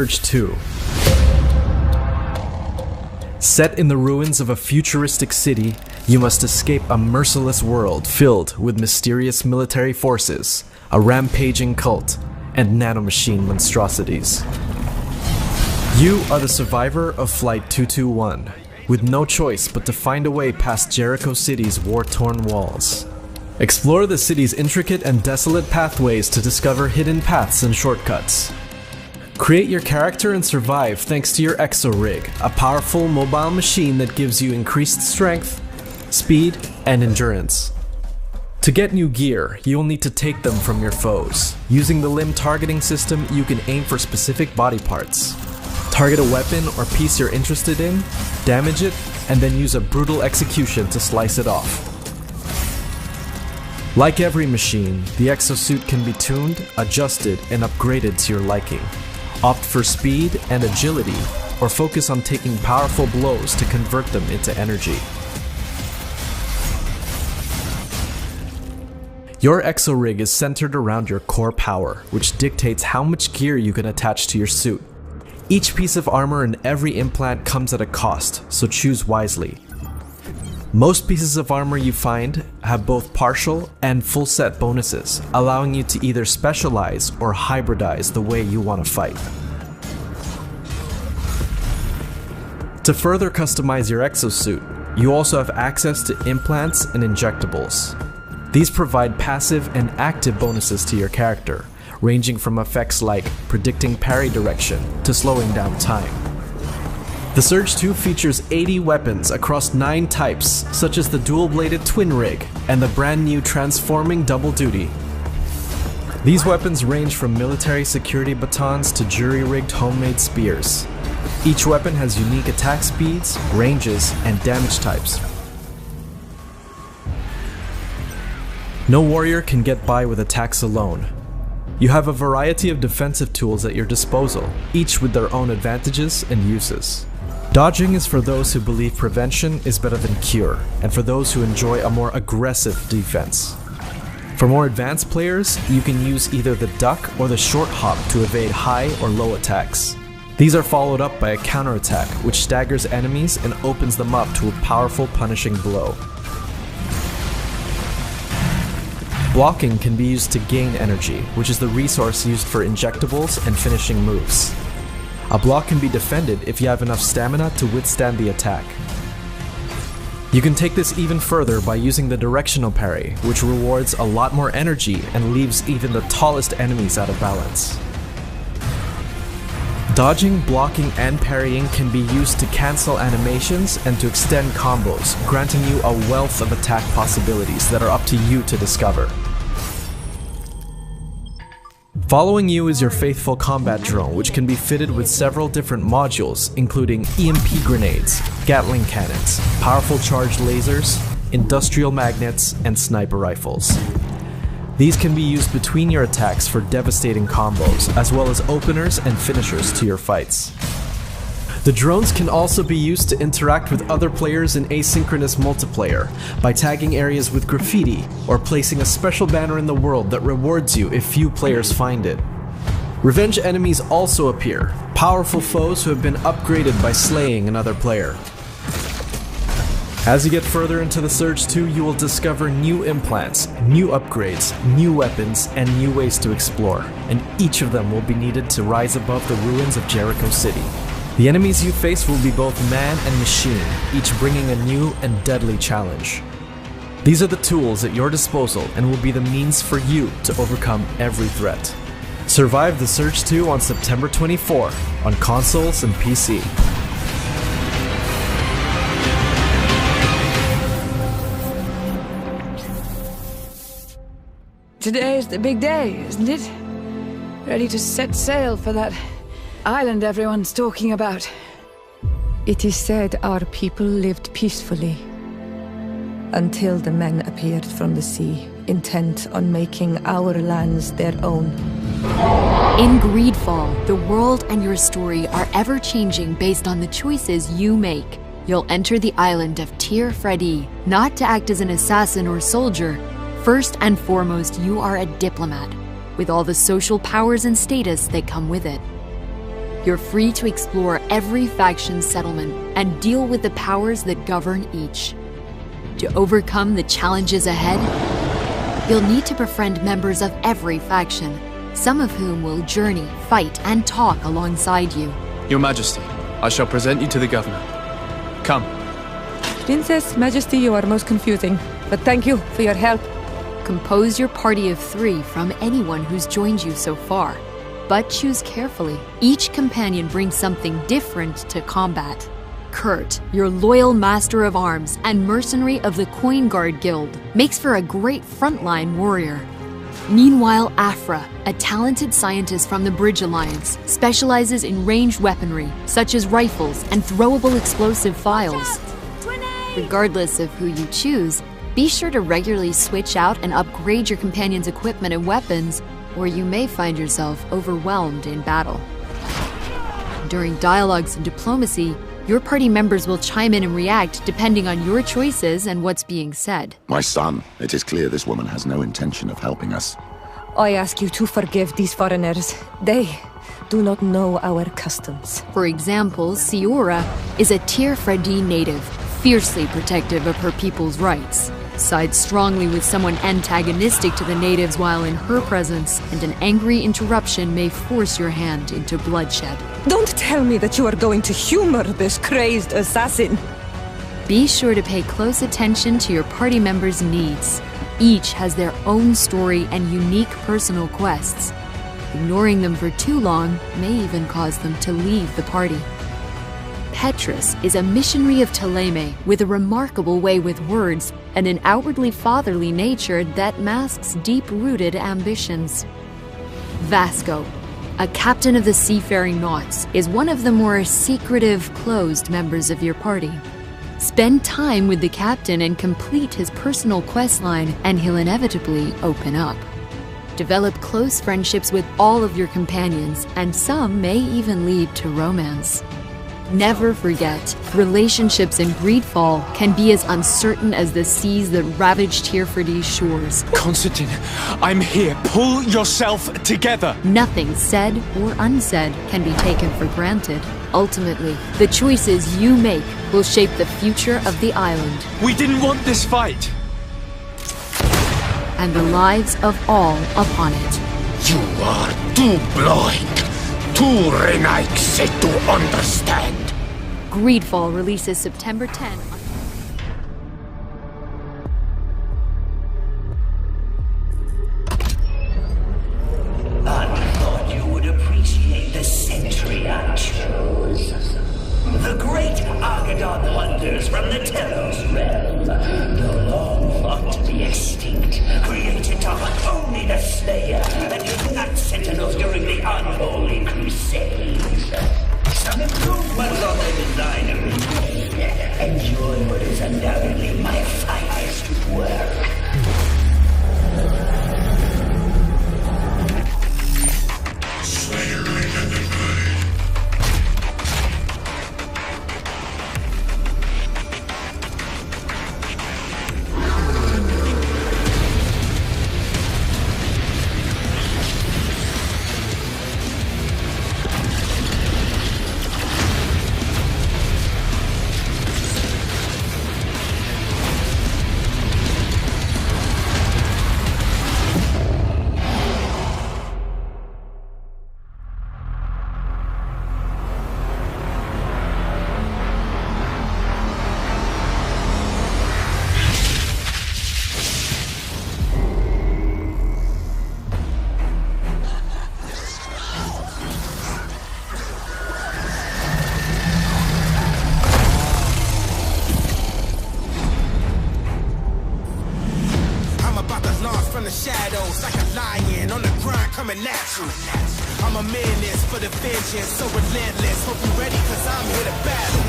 Surge 2. Set in the ruins of a futuristic city, you must escape a merciless world filled with mysterious military forces, a rampaging cult, and nanomachine monstrosities. You are the survivor of Flight 221, with no choice but to find a way past Jericho City's war-torn walls. Explore the city's intricate and desolate pathways to discover hidden paths and shortcuts. Create your character and survive thanks to your Exo-Rig, a powerful mobile machine that gives you increased strength, speed, and endurance. To get new gear, you will need to take them from your foes. Using the limb targeting system, you can aim for specific body parts. Target a weapon or piece you're interested in, damage it, and then use a brutal execution to slice it off. Like every machine, the exosuit can be tuned, adjusted, and upgraded to your liking. Opt for speed and agility, or focus on taking powerful blows to convert them into energy. Your Exo-Rig is centered around your core power, which dictates how much gear you can attach to your suit. Each piece of armor and every implant comes at a cost, so choose wisely. Most pieces of armor you find have both partial and full set bonuses, allowing you to either specialize or hybridize the way you want to fight. To further customize your exosuit, you also have access to implants and injectables. These provide passive and active bonuses to your character, ranging from effects like predicting parry direction to slowing down time. The Surge 2 features 80 weapons across 9 types, such as the dual-bladed Twin Rig and the brand new transforming Double Duty. These weapons range from military security batons to jury-rigged homemade spears. Each weapon has unique attack speeds, ranges, and damage types. No warrior can get by with attacks alone. You have a variety of defensive tools at your disposal, each with their own advantages and uses. Dodging is for those who believe prevention is better than cure, and for those who enjoy a more aggressive defense. For more advanced players, you can use either the duck or the short hop to evade high or low attacks. These are followed up by a counterattack, which staggers enemies and opens them up to a powerful punishing blow. Blocking can be used to gain energy, which is the resource used for injectables and finishing moves. A block can be defended if you have enough stamina to withstand the attack. You can take this even further by using the directional parry, which rewards a lot more energy and leaves even the tallest enemies out of balance. Dodging, blocking, and parrying can be used to cancel animations and to extend combos, granting you a wealth of attack possibilities that are up to you to discover. Following you is your faithful combat drone, which can be fitted with several different modules, including EMP grenades, Gatling cannons, powerful charged lasers, industrial magnets, and sniper rifles. These can be used between your attacks for devastating combos, as well as openers and finishers to your fights. The drones can also be used to interact with other players in asynchronous multiplayer by tagging areas with graffiti or placing a special banner in the world that rewards you if few players find it. Revenge enemies also appear, powerful foes who have been upgraded by slaying another player. As you get further into the Surge 2, you will discover new implants, new upgrades, new weapons, and new ways to explore, and each of them will be needed to rise above the ruins of Jericho City. The enemies you face will be both man and machine, each bringing a new and deadly challenge. These are the tools at your disposal and will be the means for you to overcome every threat. Survive the Surge 2 on September 24 on consoles and PC. Today is the big day, isn't it? Ready to set sail for that island everyone's talking about. It is said our people lived peacefully until the men appeared from the sea, intent on making our lands their own. In Greedfall, the world and your story are ever-changing based on the choices you make. You'll enter the island of Tir Freddy, not to act as an assassin or soldier. First and foremost, you are a diplomat, with all the social powers and status that come with it. you're free to explore every faction's settlement and deal with the powers that govern each. To overcome the challenges ahead, you'll need to befriend members of every faction, some of whom will journey, fight, and talk alongside you. Your Majesty, I shall present you to the Governor. Come. Princess, Majesty, you are most confusing, but thank you for your help. Compose your party of 3 from anyone who's joined you so far. But choose carefully. Each companion brings something different to combat. Kurt, your loyal master of arms and mercenary of the Coin Guard Guild, makes for a great frontline warrior. Meanwhile, Afra, a talented scientist from the Bridge Alliance, specializes in ranged weaponry, such as rifles and throwable explosive files. Regardless of who you choose, be sure to regularly switch out and upgrade your companion's equipment and weapons, or you may find yourself overwhelmed in battle. During dialogues and diplomacy, your party members will chime in and react depending on your choices and what's being said. My son, it is clear this woman has no intention of helping us. I ask you to forgive these foreigners. They do not know our customs. For example, Siora is a Tyr Fredi native, fiercely protective of her people's rights. Sides strongly with someone antagonistic to the natives while in her presence, and an angry interruption may force your hand into bloodshed. Don't tell me that you are going to humor this crazed assassin. Be sure to pay close attention to your party members' needs. Each has their own story and unique personal quests. Ignoring them for too long may even cause them to leave the party. Petrus is a missionary of Ptolemy with a remarkable way with words and an outwardly fatherly nature that masks deep-rooted ambitions. Vasco, a captain of the Seafaring Naughts, is one of the more secretive, closed members of your party. Spend time with the captain and complete his personal questline, and he'll inevitably open up. Develop close friendships with all of your companions, and some may even lead to romance. Never forget, relationships in Greedfall can be as uncertain as the seas that ravage Tyr Fredi's shores. Constantine, I'm here. Pull yourself together. Nothing said or unsaid can be taken for granted. Ultimately, the choices you make will shape the future of the island. We didn't want this fight. And the lives of all upon it. You are too blind. Too renegade to understand. Greedfall releases September 10. I thought you would appreciate the century I chose. The great Argadon wonders from the Telos realm. The long thought to be extinct, created to hunt only the Slayer and his nut sentinels during the unholy crusades. Some improvements on the design have been made, and yours is undoubtedly my finest work. Shadows like a lion on the grind coming at you. I'm a menace for the vengeance, so relentless. Hope you ready, cause I'm here to battle.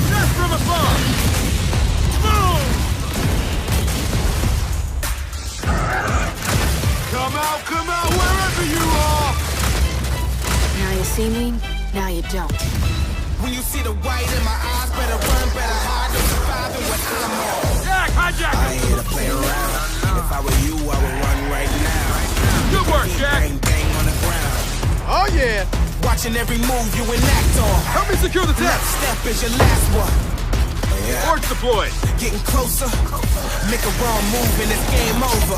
Not from above! Boom! Come out, wherever you are! Now you see me, now you don't. When you see the white in my eyes, better run, better hide, don't survive in what I'm on. Jack, hijack! I ain't here to play around. If I were you, I would run right now. Good work, Jack! Bang, bang on the ground. Oh, yeah! watching every move you enact on. Help me secure the test. Next step is your last one. Yeah. Ord's deployed. Getting closer. Make a wrong move and it's game over.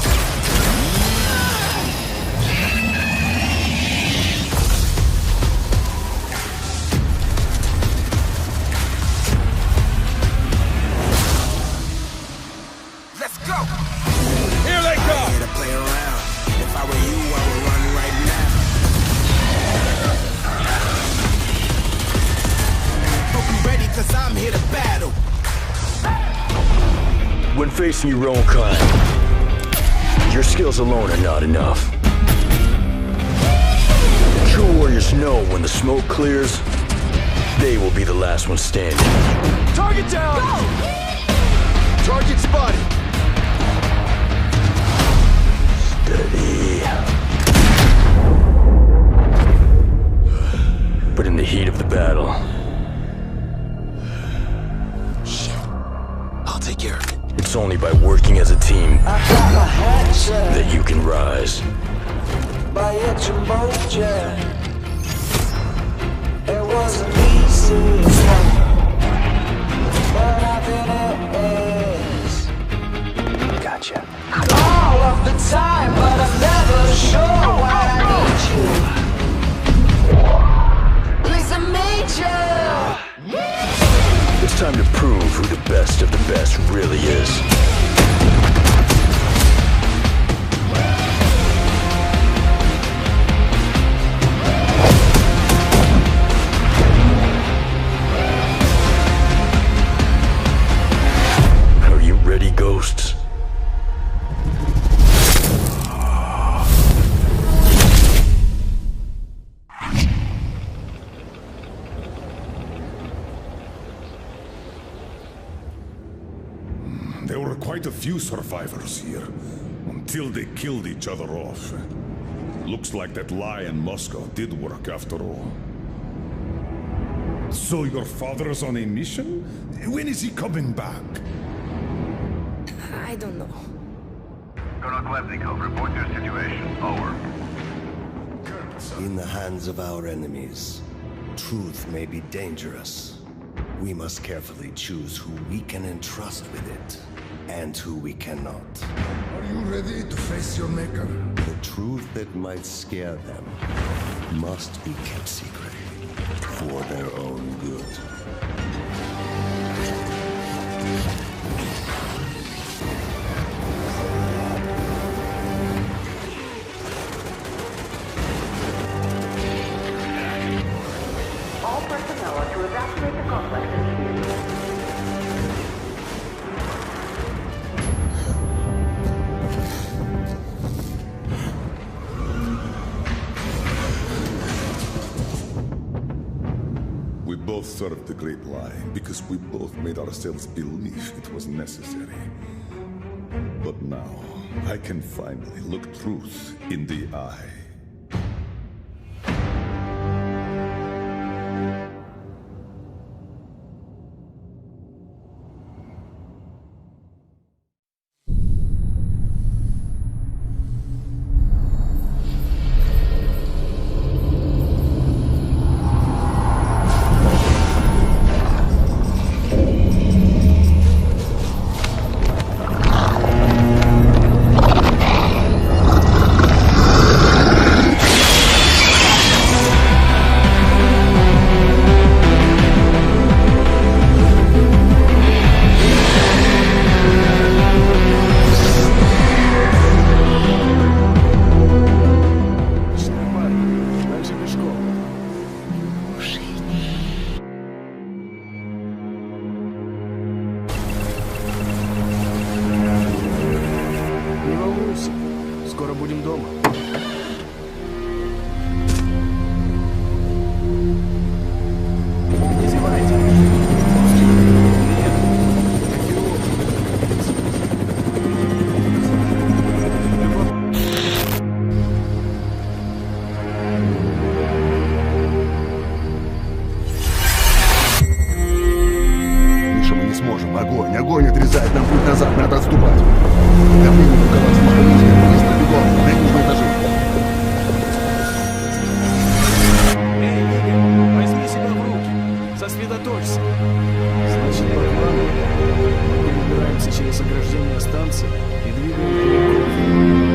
Let's go. Here they come. Here to play around. If I were you, I would run right now. Hope you ready, cause I'm here to battle. When facing your own kind, your skills alone are not enough. True warriors know when the smoke clears, they will be the last one standing. Target down! Go! Target spotted! Steady. But in the heat of the battle... Shit. I'll take care of it. It's only by working as a team that you can rise. It wasn't easy, but I think it is. Gotcha. All of the time, but I'm never sure why I need you. Please, I made you. It's time to prove who the best of the best really is. Are you ready, ghosts? There were quite a few survivors here, until they killed each other off. Looks like that lie in Moscow did work after all. So your father's on a mission? When is he coming back? I don't know. Colonel Klebnikov, report your situation. Over. In the hands of our enemies, truth may be dangerous. We must carefully choose who we can entrust with it, and who we cannot. Are you ready to face your maker? The truth that might scare them must be kept secret, for their own good. All personnel are to evacuate the complex immediately. We both served the great lie, because we both made ourselves believe it was necessary. But now, I can finally look truth in the eye. возле заграждения станции и двигаем.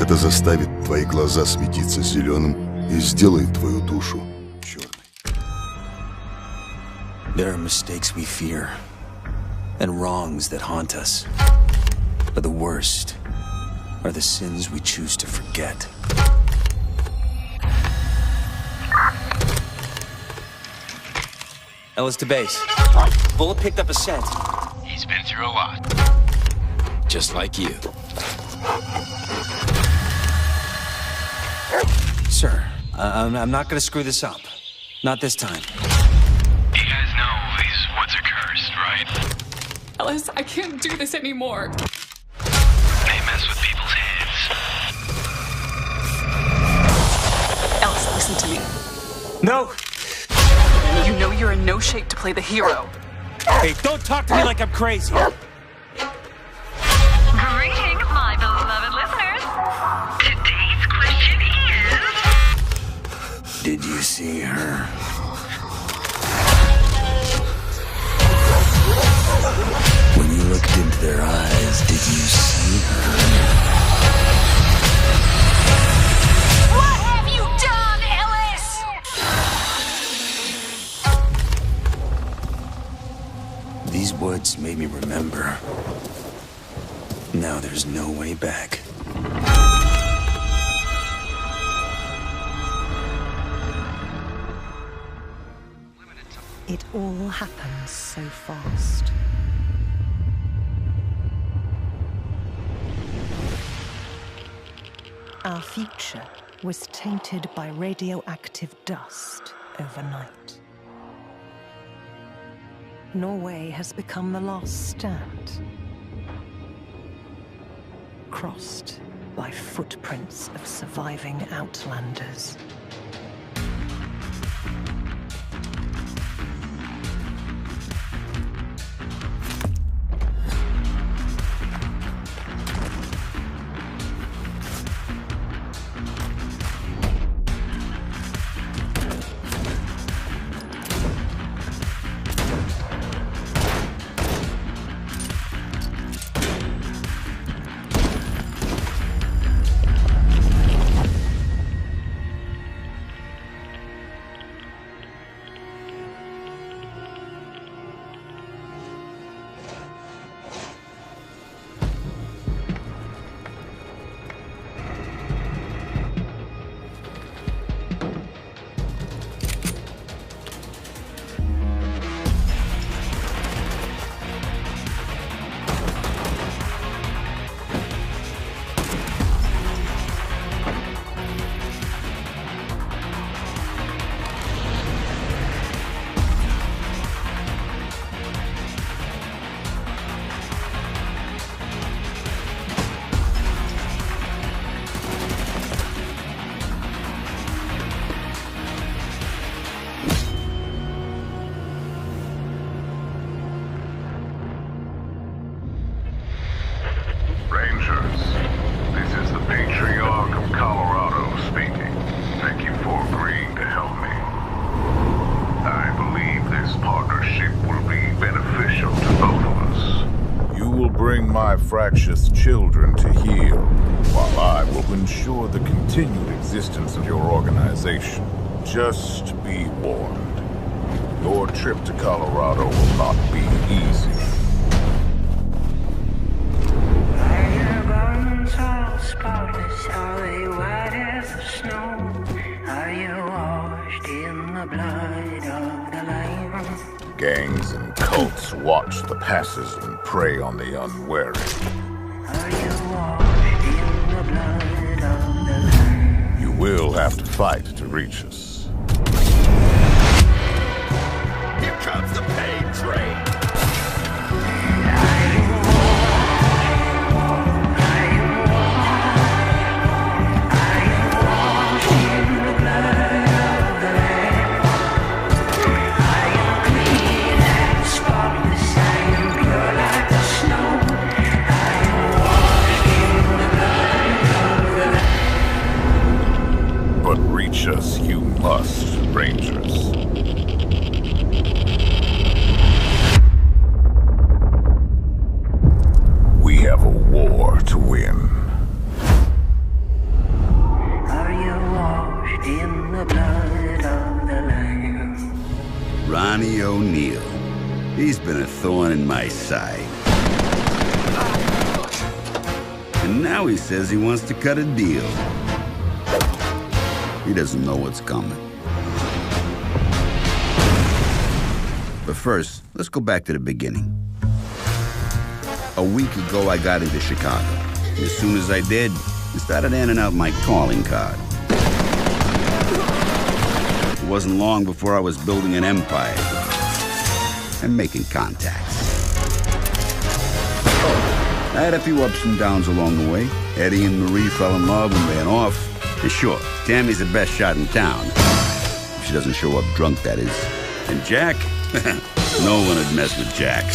Это заставит твои глаза светиться зеленым и сделает твою душу черной. There are mistakes we fear, and wrongs that haunt us. But the worst are the sins we choose to forget. Ellis to base. Bullet picked up a scent. He's been through a lot. Just like you. Sir, I'm not gonna screw this up. Not this time. You guys know these woods are cursed, right? Ellis, I can't do this anymore. They mess with people's heads. Ellis, listen to me. No! You know you're in no shape to play the hero. Hey, don't talk to me like I'm crazy. Greetings, my beloved listeners. Today's question is... Did you see her? When you looked into their eyes, did you see her? What have you done, Ellis? These woods made me remember. Now there's no way back. It all happens so fast. Our future was tainted by radioactive dust overnight. Norway has become the last stand, crossed by footprints of surviving outlanders. Rangers, this is the Patriarch of Colorado speaking. Thank you for agreeing to help me. I believe this partnership will be beneficial to both of us. You will bring my fractious children to heel, while I will ensure the continued existence of your organization. Just be warned. Your trip to Colorado will not be easy. Vagabonds all spot us all cults watch the passes and prey on the unwary. You will have to fight to reach us. Here comes the pain train! But reach us you must, Rangers. We have a war to win. Are you washed in the blood of the Lamb? Ronnie O'Neill. He's been a thorn in my side. And now he says he wants to cut a deal. He doesn't know what's coming. But first, let's go back to the beginning. A week ago, I got into Chicago. And as soon as I did, I started handing out my calling card. It wasn't long before I was building an empire and making contacts. I had a few ups and downs along the way. Eddie and Marie fell in love and ran off. And sure, Tammy's the best shot in town. If she doesn't show up drunk, that is. And Jack? No one would mess with Jack.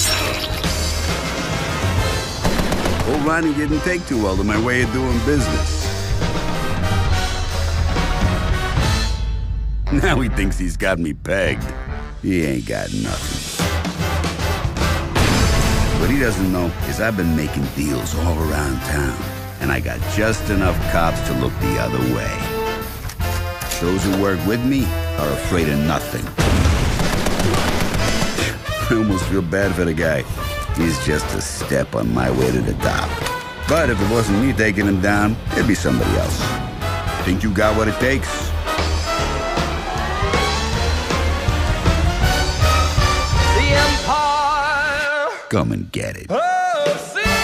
Old Ronnie didn't take too well to my way of doing business. Now he thinks he's got me pegged. He ain't got nothing. What he doesn't know is I've been making deals all around town, and I got just enough cops to look the other way. Those who work with me are afraid of nothing. I almost feel bad for the guy. He's just a step on my way to the top. But if it wasn't me taking him down, it'd be somebody else. Think you got what it takes? The Empire! Come and get it. Oh, see!